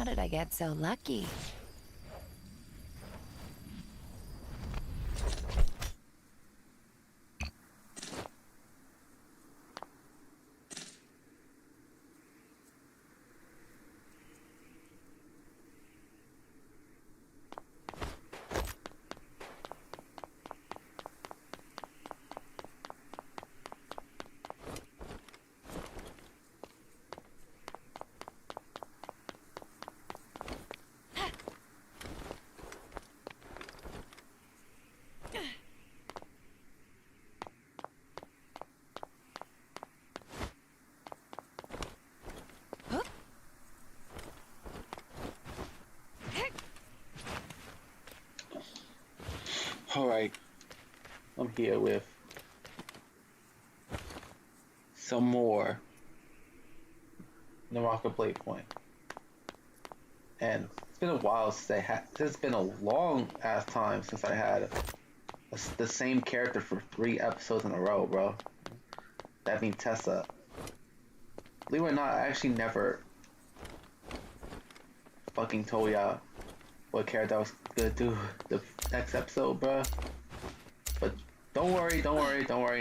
did I get so lucky? Alright, I'm here with some more Naraka Bladepoint. And it's been a while since it's been a long ass time since I had the same character for 3 episodes in a row, bro. That being Tessa. Believe it or not, I actually never fucking told y'all what character I was gonna do the next episode, bro. But don't worry.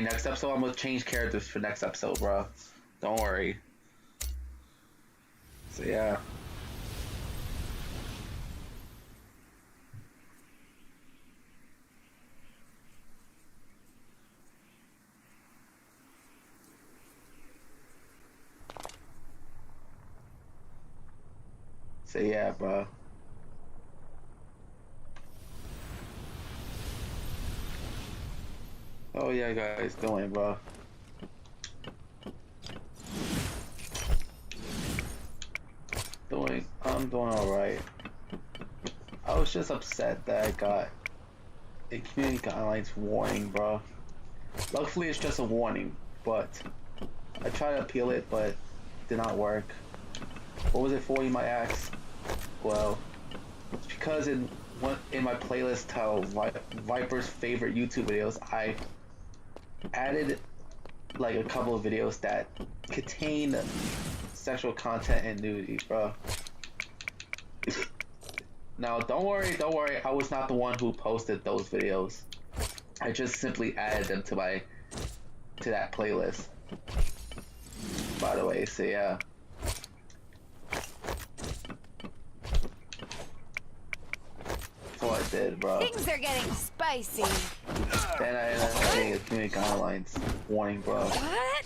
Next episode, I'm gonna change characters for next episode, bro. Don't worry. So yeah. So yeah, bro. Oh yeah, guys, doing, bro. I'm doing alright. I was just upset that I got a community guidelines warning, bro. Luckily, it's just a warning, but I tried to appeal it, but it did not work. What was it for, you might ask? Well, it's because in my playlist titled Viper's favorite YouTube videos, I added like a couple of videos that contain sexual content and nudity, bro. Now, don't worry, I was not the one who posted those videos. I just simply added them to that playlist. By the way, so yeah. That's all I did, bro. Things are getting spicy. Then I ended up getting a community guidelines warning, bro. What?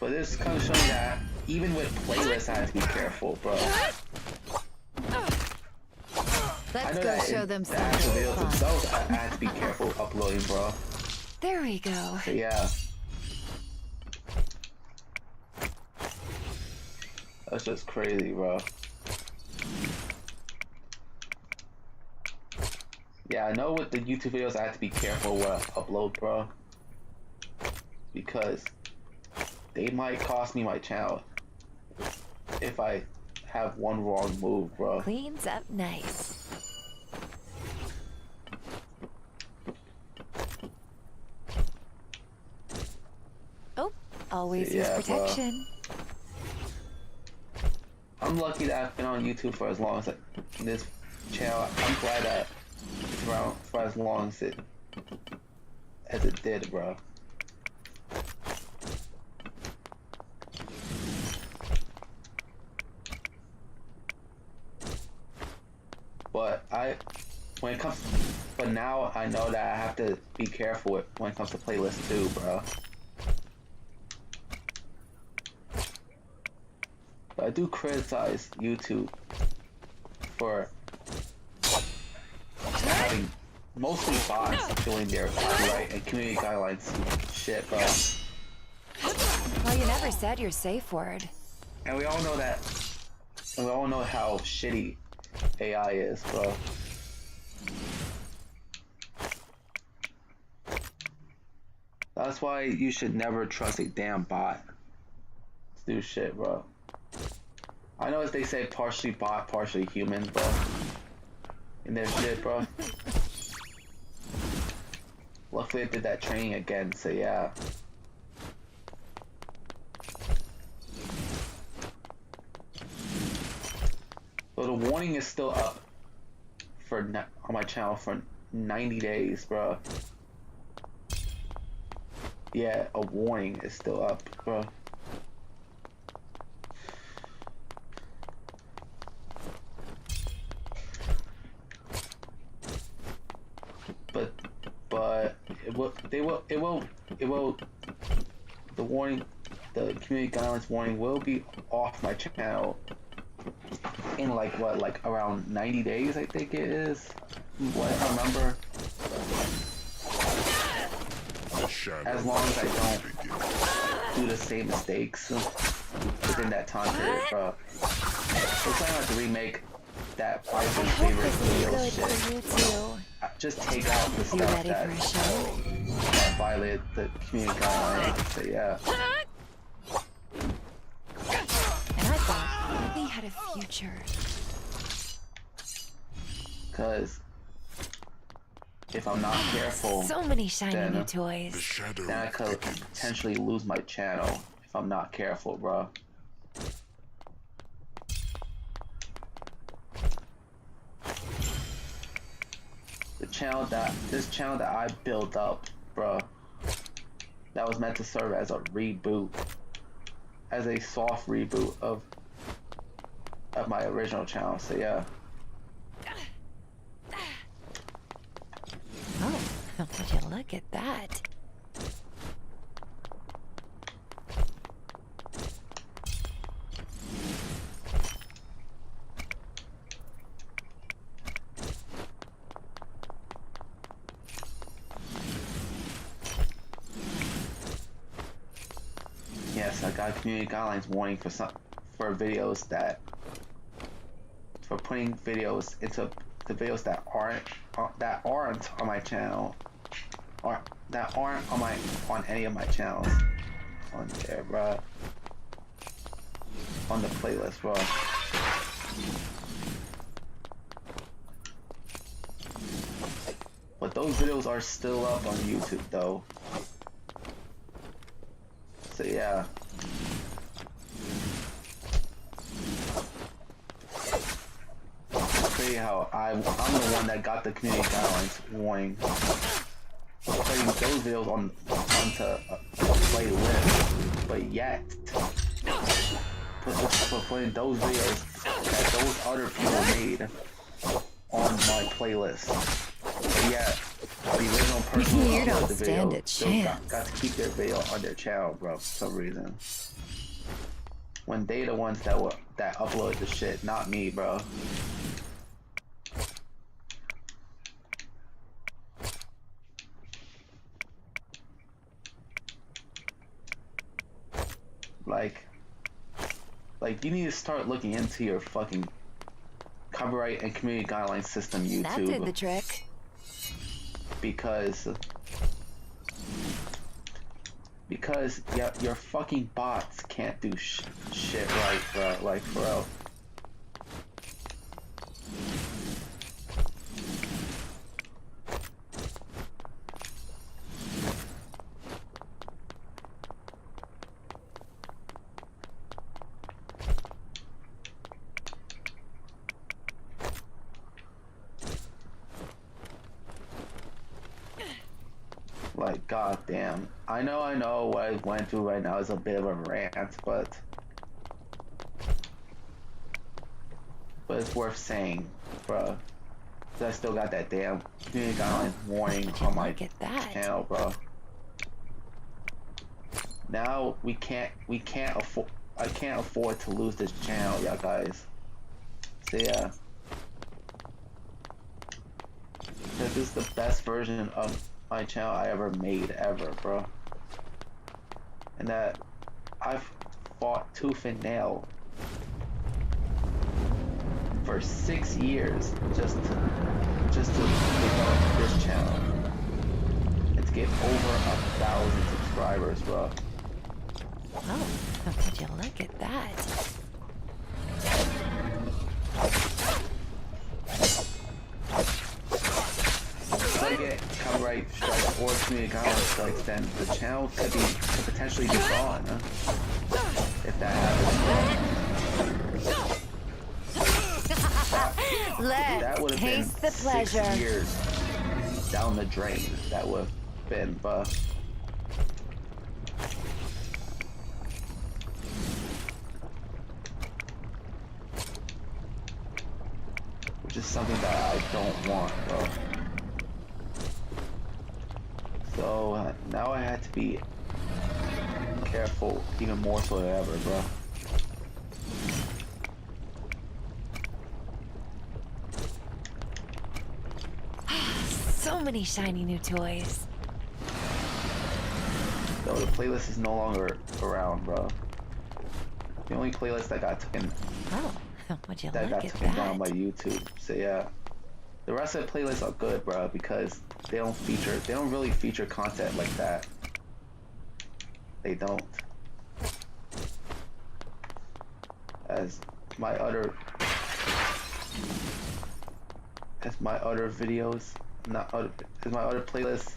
But this kind of showing that even with playlists, I have to be careful, bro. Let's go show them the actual something videos fun. themselves, I have to be careful uploading, bro. There we go. So yeah. That's just crazy, bro. Yeah, I know with the YouTube videos I have to be careful what I upload, bro. Because they might cost me my channel if I have one wrong move, bro. Cleans up nice. Oh, always use protection. Bro. I'm lucky that I've been on YouTube for as long as this channel. I'm glad that it's around for as long as it did, bro. But now I know that I have to be careful when it comes to playlists too, bro. But I do criticize YouTube for having mostly bots doing their copyright and community guidelines shit, bro. Well, you never said your safe word. And we all know that. And we all know how shitty AI is, bro. That's why you should never trust a damn bot to do shit, bro. I know as they say partially bot, partially human, bro. In their shit, bro. Luckily I did that training again, so yeah. the warning is still up for on my channel for 90 days, bro. Yeah, a warning is still up, bro. But the warning, the community guidelines warning will be off my channel in like around 90 days, I think it is. What I remember. As long as I don't do the same mistakes within that time period, bro. We're trying not to remake that Biden's favorite video shit. Just take out the stuff that violated the community guidelines. So yeah. And I thought we had a future. Cause if I'm not careful, So many shiny new toys. then I could potentially lose my channel if I'm not careful, bro. This channel that I built up, bro, that was meant to serve as a reboot, as a soft reboot of my original channel. So yeah. Oh, would you look at that? Yes, I got a community guidelines warning for videos for putting videos into the videos that aren't on my channel, or that aren't on any of my channels on there, bro. On the playlist, bro. But those videos are still up on YouTube though. So yeah. I'll tell you how I'm the one that got the community guidelines warning. Putting those videos onto a playlist, but yet putting those videos that those other people made on my playlist. But yet the original person who uploaded the video still got to keep their video on their channel, bro, for some reason. When they the ones that uploaded the shit, not me, bro. Like you need to start looking into your fucking copyright and community guidelines system, YouTube. That did the trick. Because your fucking bots can't do shit right, bro. Like, for real. Like, goddamn. I know what I went through right now is a bit of a rant, but it's worth saying, bro. Cause I still got that damn community guidelines warning on my channel, bro. Now I can't afford to lose this channel, y'all guys. So yeah. This is the best version of my channel I ever made, bro. And that I've fought tooth and nail for 6 years just to develop this channel and to get over 1,000 subscribers, bro. Oh, would you look at that? If I get copyright strikes or community guidelines strikes, then the channel could potentially be gone, huh? If that happens. That would Let's have been taste the 6 pleasure. years down the drain. That would have been, bruh. Which is something that I don't want, bro. So now I had to be careful, even more so than ever, bro. So many shiny new toys. So the playlist is no longer around, bro. The only playlist that got taken Oh, would you that look got at taken down by that? YouTube. So yeah, the rest of the playlists are good, bro, because they don't really feature content like that. They don't. As my other videos, not other, as my other playlist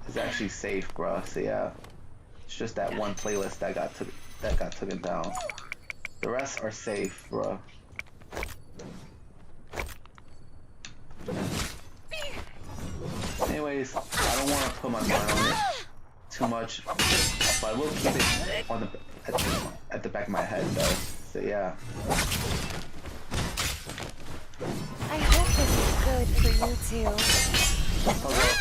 is actually safe, bro. So yeah, it's just that one playlist that got taken down. The rest are safe, bro. Anyways, I don't want to put my mind on it too much, but I will keep it on at the back of my head, though. So yeah. I hope this is good for you too. Let's talk about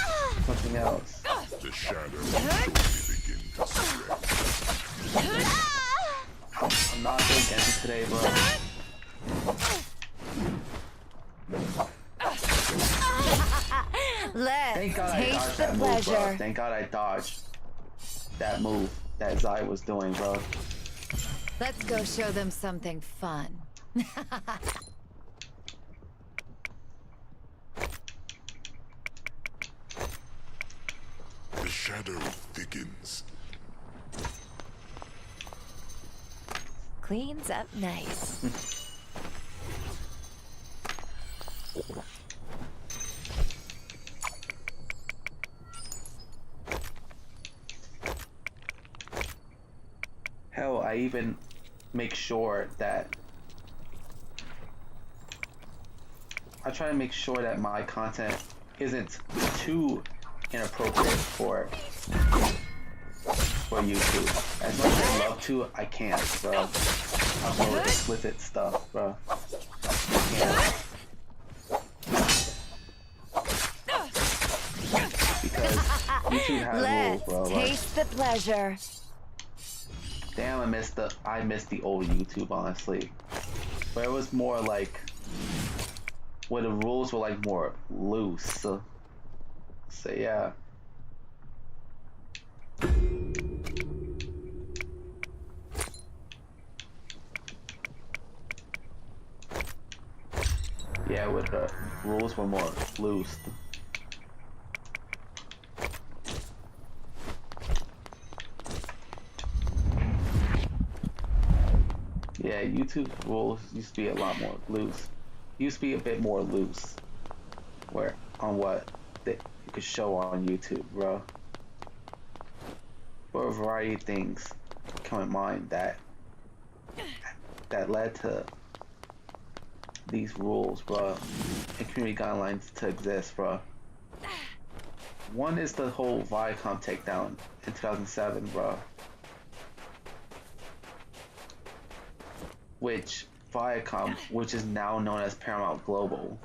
something else. The shadow shortly begin to spread. I'm not doing Genshin today, bro. Thank Let's God I taste dodged the that move, bro. pleasure. Thank God I dodged that move that Zai was doing, bro. Let's go show them something fun. The shadow thickens. Cleans up nice. Hell, I even make sure that I try to make sure that my content isn't too inappropriate for YouTube. As much as I love to, I can't, bro. Upload explicit stuff, bro. I can't. Because YouTube has rules, bro. Let's Like, taste the pleasure. damn, I missed the old YouTube, honestly. Where it was more like, where the rules were like more loose. So yeah. Yeah, where the rules were more loose. Yeah, YouTube rules used to be a lot more loose. Used to be a bit more loose, where on what that you could show on YouTube, bro. For a variety of things come in mind that led to these rules, bro, and community guidelines to exist, bro. One is the whole Viacom takedown in 2007, bro. Which Viacom, which is now known as Paramount Global,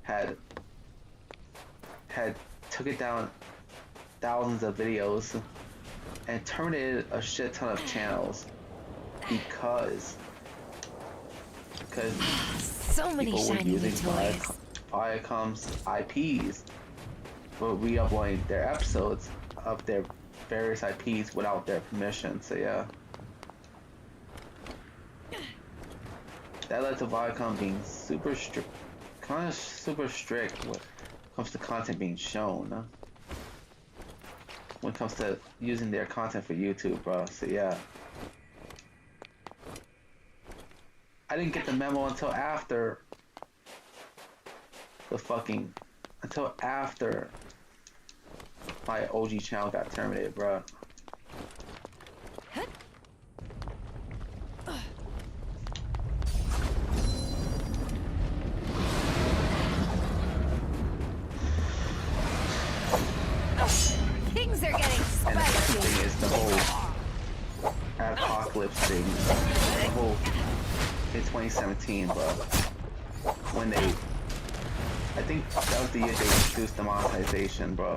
had took it down thousands of videos and terminated a shit ton of channels because So many people were shiny new using toys. Viacom's IPs for re-uploading their episodes of their various IPs without their permission. So yeah. That led to Viacom being super strict when it comes to content being shown. When it comes to using their content for YouTube, bro. So yeah. I didn't get the memo until after my OG channel got terminated, bro. apocalypse thing. The whole in 2017, but when they, I think that was the year they introduced the monetization, bro.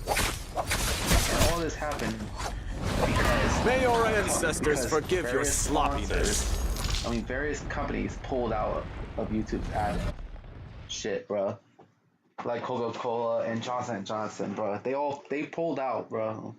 And all this happened because May your ancestors forgive your various sloppiness. sponsors, I mean, various companies pulled out of YouTube's ad shit, bro. Like Coca-Cola and Johnson & Johnson, bro. They pulled out, bro.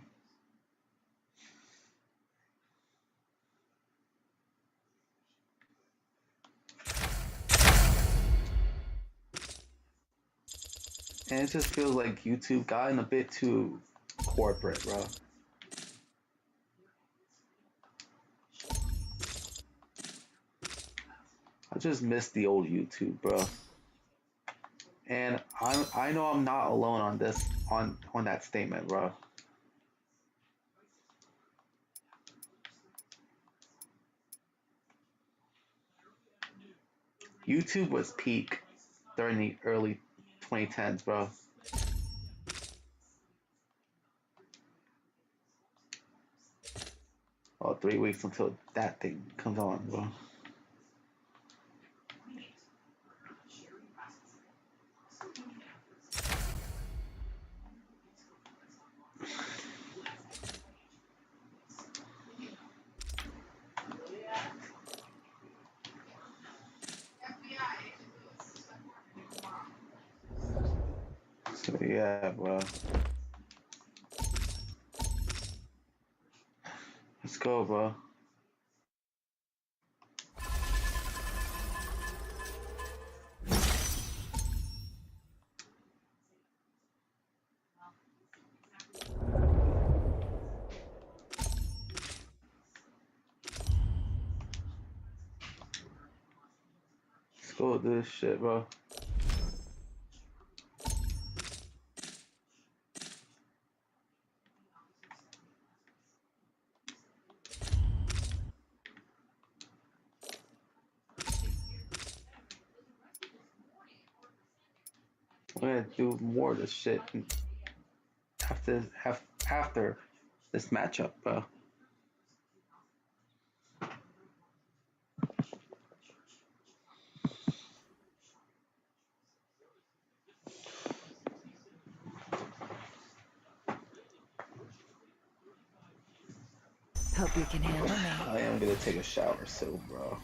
And it just feels like YouTube gotten a bit too corporate, bro. I just miss the old YouTube, bro. And I know I'm not alone on this on that statement, bro. YouTube was peak during the early 2010s, bro. Oh, 3 weeks until that thing comes on, bro. So yeah, bro. Let's go, bro. Let's go with this shit, bro. We're gonna do more of this shit after this matchup, bro. Hope you can handle me. I am gonna take a shower soon, bro.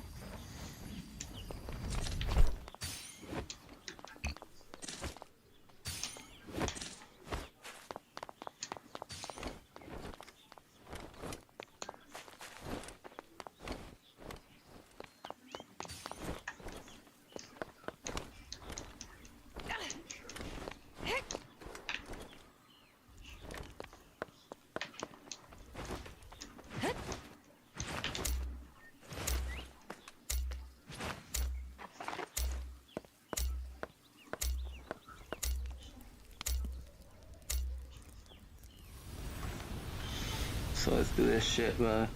So let's do this shit, bro.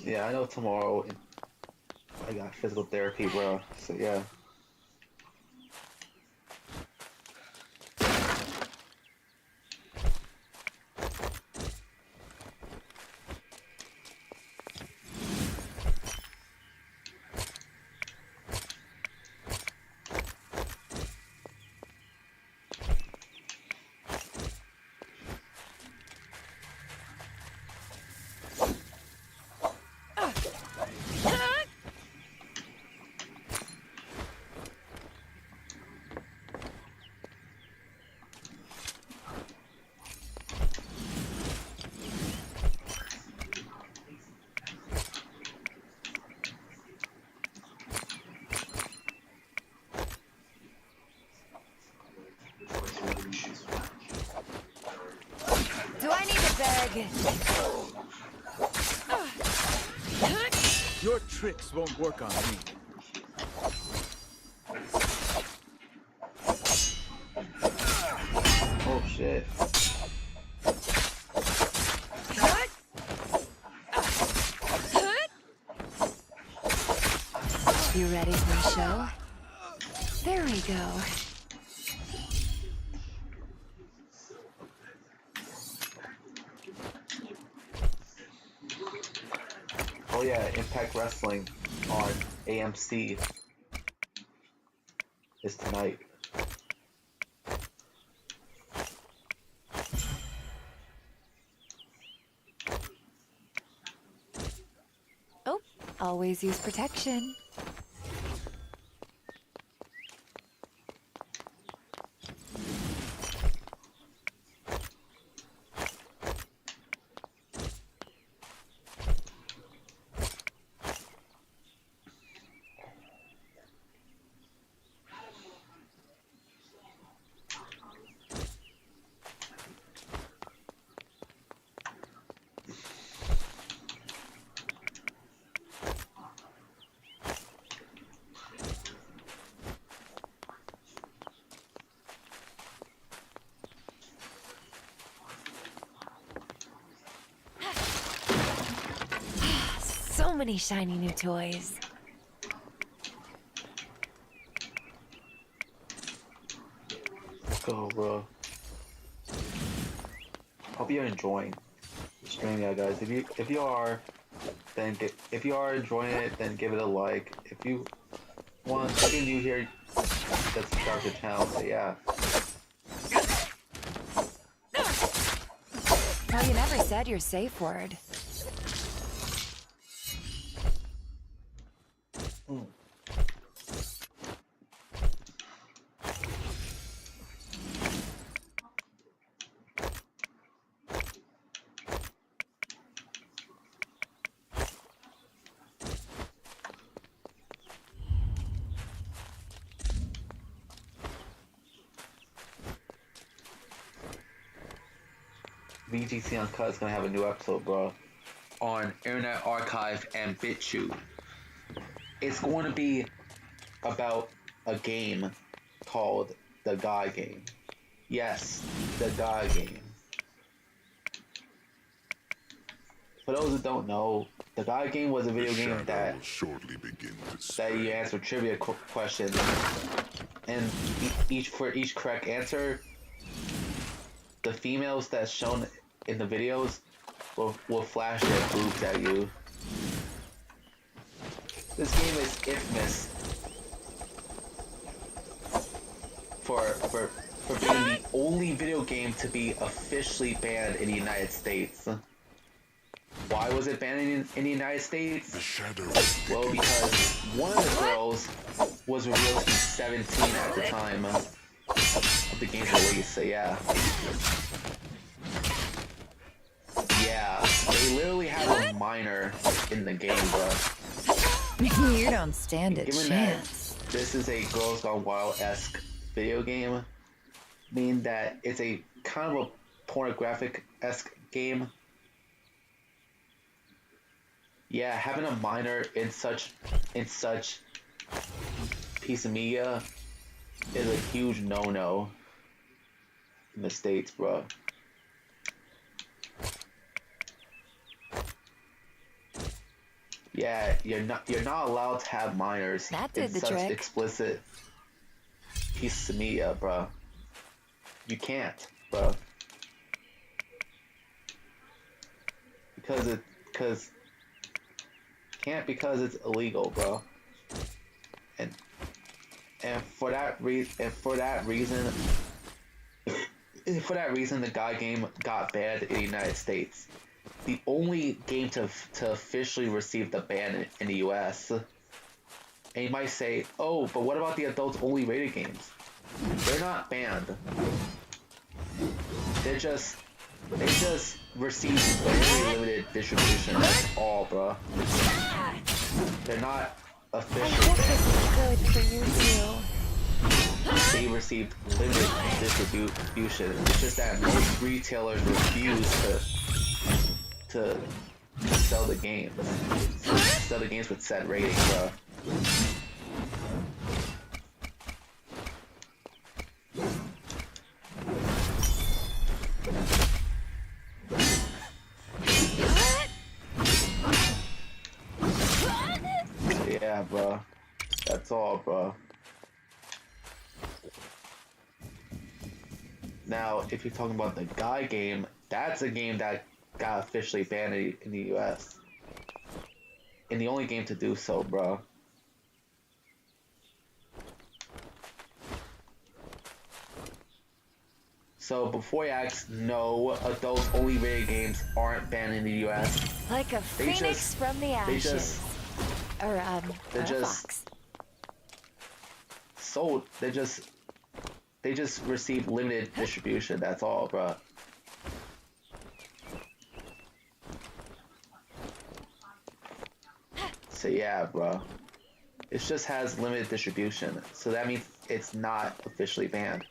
Yeah, I know tomorrow I got physical therapy, bro. So yeah. Do I need a bag? Your tricks won't work on me. shit. You ready for a show? There we go. Oh yeah, Impact Wrestling on AMC is tonight. Oh, always use protection. So many shiny new toys. Let's go, bro. Hope you're enjoying the stream, yeah, guys. If you are, then if you are enjoying it, then give it a like. If you want something new here, that's subscribe to the channel. So yeah. Well, you never said your safe word. VGC Uncut is gonna have a new episode, bro, on Internet Archive and BitChute. It's going to be about a game called The God Game. Yes, The God Game. For those who don't know, The God Game was a video game that you answer trivia questions, and for each correct answer, the females that's shown in the videos will flash their boobs at you. This game is infamous for being the only video game to be officially banned in the United States. Why was it banned in the United States? Well, because one of the girls was revealed to be 17 at the time of the game's release, so yeah. Yeah, they literally have a minor in the game, bro. You don't stand a chance. That this is a Girls Gone Wild-esque video game, meaning that it's a kind of a pornographic-esque game. Yeah, having a minor in such piece of media is a huge no-no in the States, bro. Yeah, you're not allowed to have minors in such explicit pieces of media, bro. You can't, bro. Because it's illegal, bro. And for that reason, the God Game got banned in the United States. The only game to officially receive the ban in the US. And you might say, oh, but what about the adults only rated games? They're not banned. They just receive very limited distribution. That's all, bro. They're not official. Good for you too. They received limited distribution. It's just that most retailers refuse to sell the games. Sell the games with set ratings, bro. yeah, bro. That's all, bro. Now, if you're talking about the Guy game, that's a game that got officially banned in the US. And the only game to do so, bro. So before you ask, no, adults only rated games aren't banned in the US. Like a phoenix from the ashes. Or a fox. Sold. They just receive limited distribution. That's all, bro. So yeah, bro. It just has limited distribution. So that means it's not officially banned.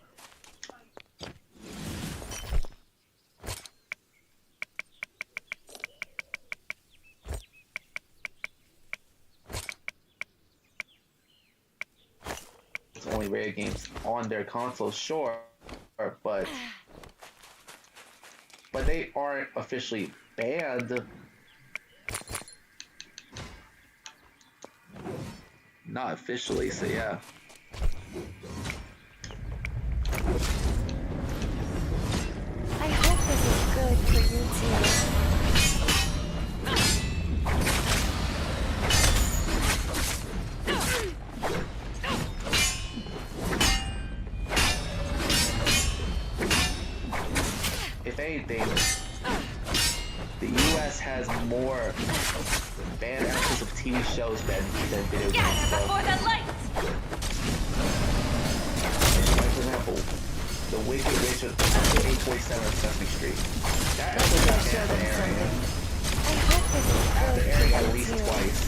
It's only rare games on their consoles, sure, but they aren't officially banned. Not officially, so yeah. I hope this is good for you too. If anything, the US has more banned episodes of TV shows than video games. Before the lights! Like for example, The Wicked Witch of 847 on Sesame Street. That episode got banned in area. I hope this is After good airing for at you least too. twice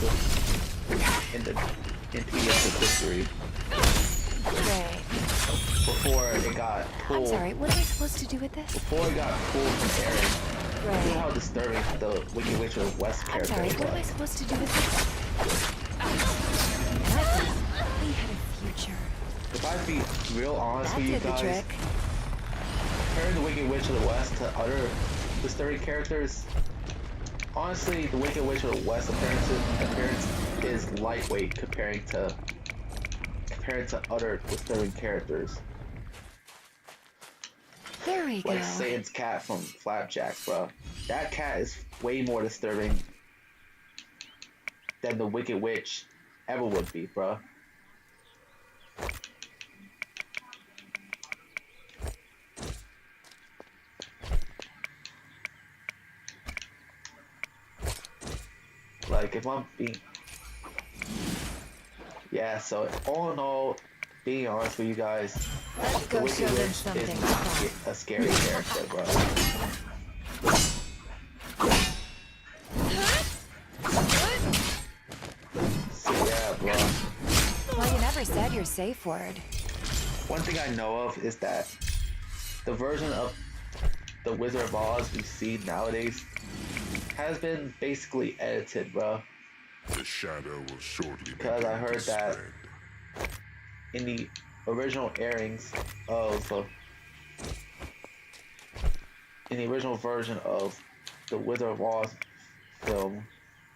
in PBS's history Right. before it got pulled. I'm sorry, what am I supposed to do with this? Before it got pulled from airing. You know Right. how disturbing the Wicked Witch of the West I'm character sorry, was. what am I supposed to do with this? And I thought we had a future. If I be real honest That with you did the guys, trick. comparing the Wicked Witch of the West to other disturbing characters, honestly, the Wicked Witch of the West appearance is lightweight compared to other disturbing characters. There we go. Like Satan's cat from Flapjack, bro. That cat is way more disturbing than the Wicked Witch ever would be, bro. Like, if I'm being... Yeah, so all in all, being honest with you guys, Let's the go Wicked show them Witch something is not fun. a scary character, bro. So yeah, bro. Well, you never said your safe word. One thing I know of is that the version of the Wizard of Oz we see nowadays has been basically edited, bro. The shadow will shortly Because I begin heard to that spread. in the original airings of in the original version of the Wizard of Oz film,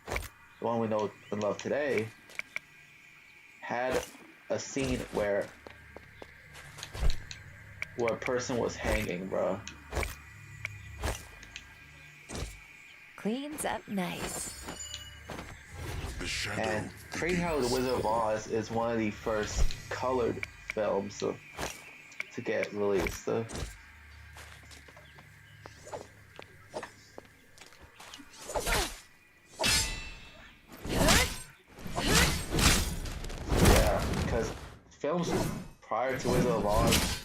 the one we know and love today, had a scene where a person was hanging, bro. Cleans up nice. The shadow And crazy how the Wizard of Oz is one of the first colored films to get released. Yeah, because films prior to Wizard of Oz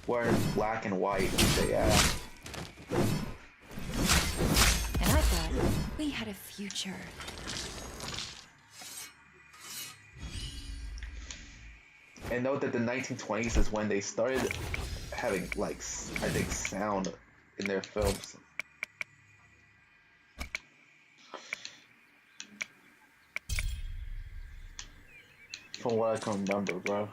were in black and white. So yeah. And I thought we had a future. And note that the 1920s is when they started having, like, I think, sound in their films. From what I can remember, bro.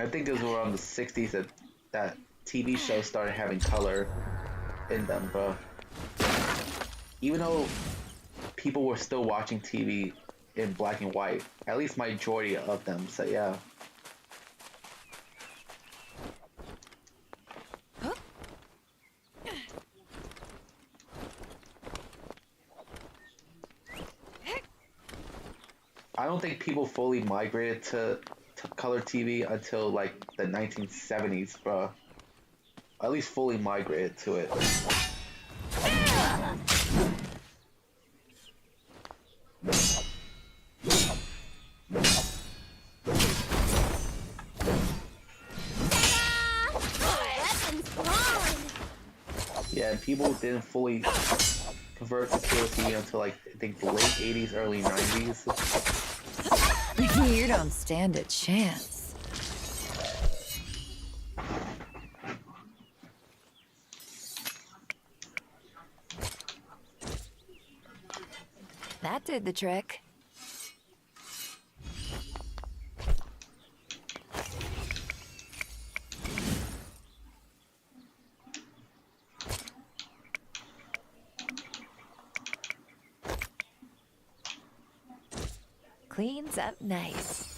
I think it was around the 60s that TV shows started having color in them, bro. Even though people were still watching TV in black and white, at least majority of them. So yeah. I don't think people fully migrated to color TV until like the 1970s, bro. At least fully migrated to it. Yeah, and people didn't fully convert to color TV until like I think the late 80s, early 90s. You don't stand a chance. That did the trick. Cleans up nice.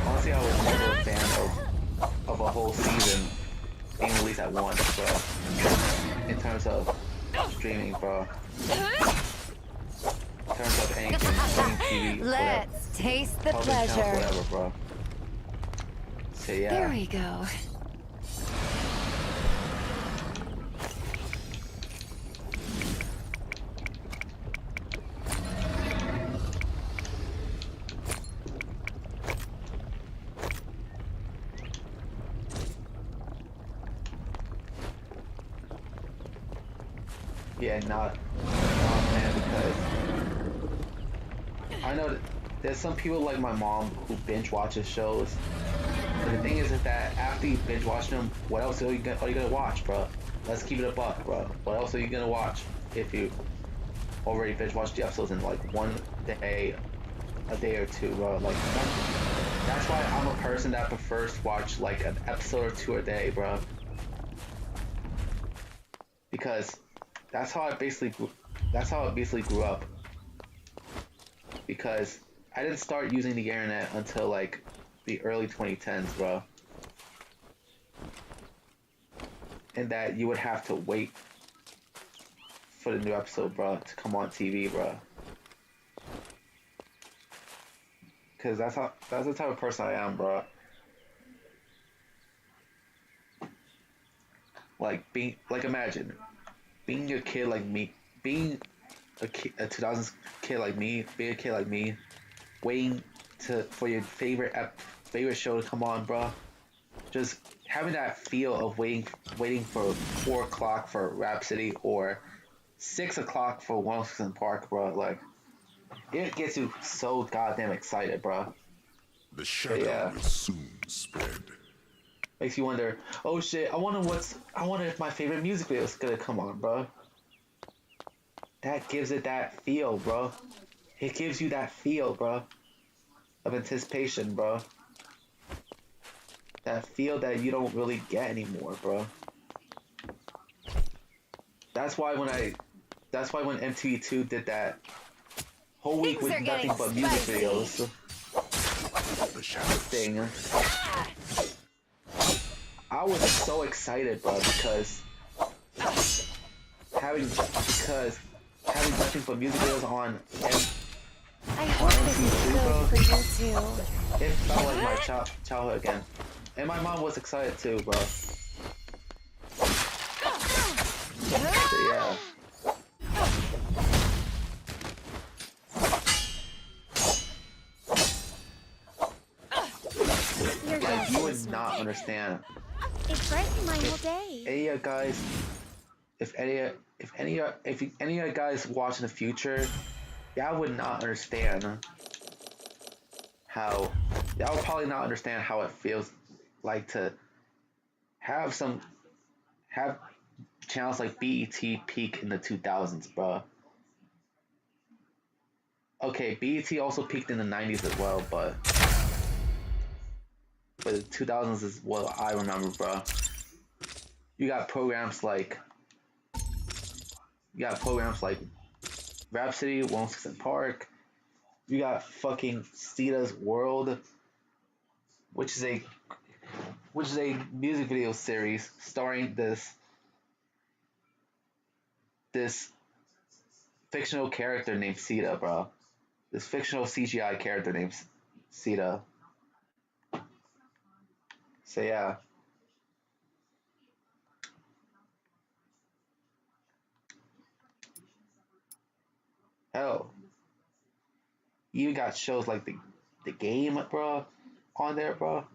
Honestly, I was never a fan of a whole season being released at once, bro. In terms of streaming, bro. In terms of anything, streaming TV, Let's taste the television channels, pleasure. whatever, bro. So yeah. There we go. Yeah, not man, because I know that there's some people like my mom who binge watches shows. But the thing is that after you binge watch them, what else are you gonna watch, bro? Let's keep it a buck, bro. What else are you gonna watch if you already binge watched the episodes in like one day, a day or two, bro? Like that's why I'm a person that prefers to watch like an episode or two a day, bro. Because that's how I basically grew up. Because I didn't start using the internet until like the early 2010s, bro. And that you would have to wait for the new episode, bro, to come on TV, bro. Cause that's the type of person I am, bro. Imagine being a kid like me, being a 2000s kid like me, being a kid like me, waiting for your favorite show to come on, bro. Just having that feel of waiting for 4 o'clock for Rhapsody or 6 o'clock for 106 Park, bro. Like, it gets you so goddamn excited, bro. The shadow will soon spread. Makes you wonder, oh shit, I wonder if my favorite music video is gonna come on, bro. That gives it that feel, bro. It gives you that feel, bro, of anticipation, bro. That feel that you don't really get anymore, bro. That's why when MTV2 did that whole week with nothing but music videos thing, I was so excited, bro, because having nothing but music videos on I hope this is good for you too. it felt like my childhood again. And my mom was excited too, bro. So yeah. You're Like, you would just not understand. It brightened my whole day. Any of you guys, if any of you guys watch in the future, y'all would not understand how, y'all would probably not understand how it feels like to have channels like BET peak in the 2000s, bro. Okay, BET also peaked in the 90s as well, but the 2000s is what I remember, bro. You got programs like Rhapsody, 106 and Park. You got fucking Sita's World, which is a music video series starring this fictional character named Sita, bro. This fictional CGI character named Sita. So yeah. Hell, you even got shows like the game, bro, on there, bro.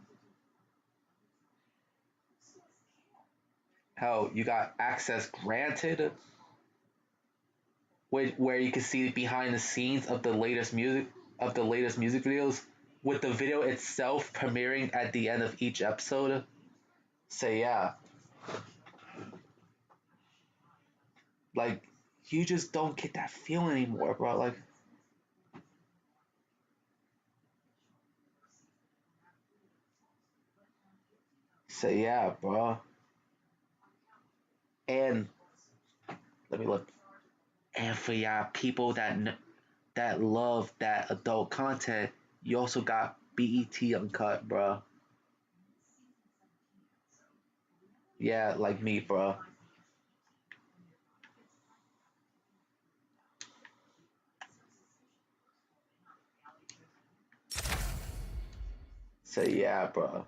Hell, you got Access Granted, where you can see behind the scenes of the latest music videos, with the video itself premiering at the end of each episode. So yeah, like you just don't get that feeling anymore, bro. Like, so yeah, bro. And let me look. And for y'all people that love that adult content, you also got BET Uncut, bro. Yeah, like me, bro. So yeah, bro.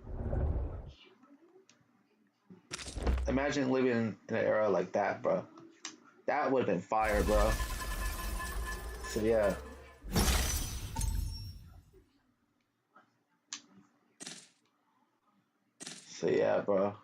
Imagine living in an era like that, bro. That would have been fire, bro. So yeah. So yeah, bro.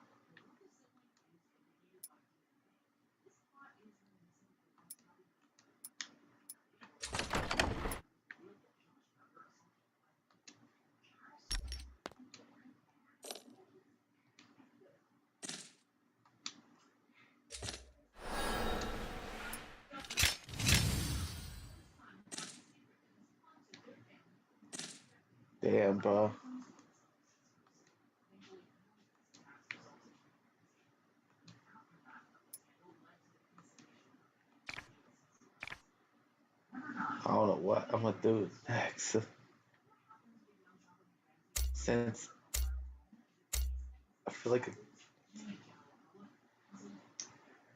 Damn, bro. I don't know what I'm gonna do next. Since I feel like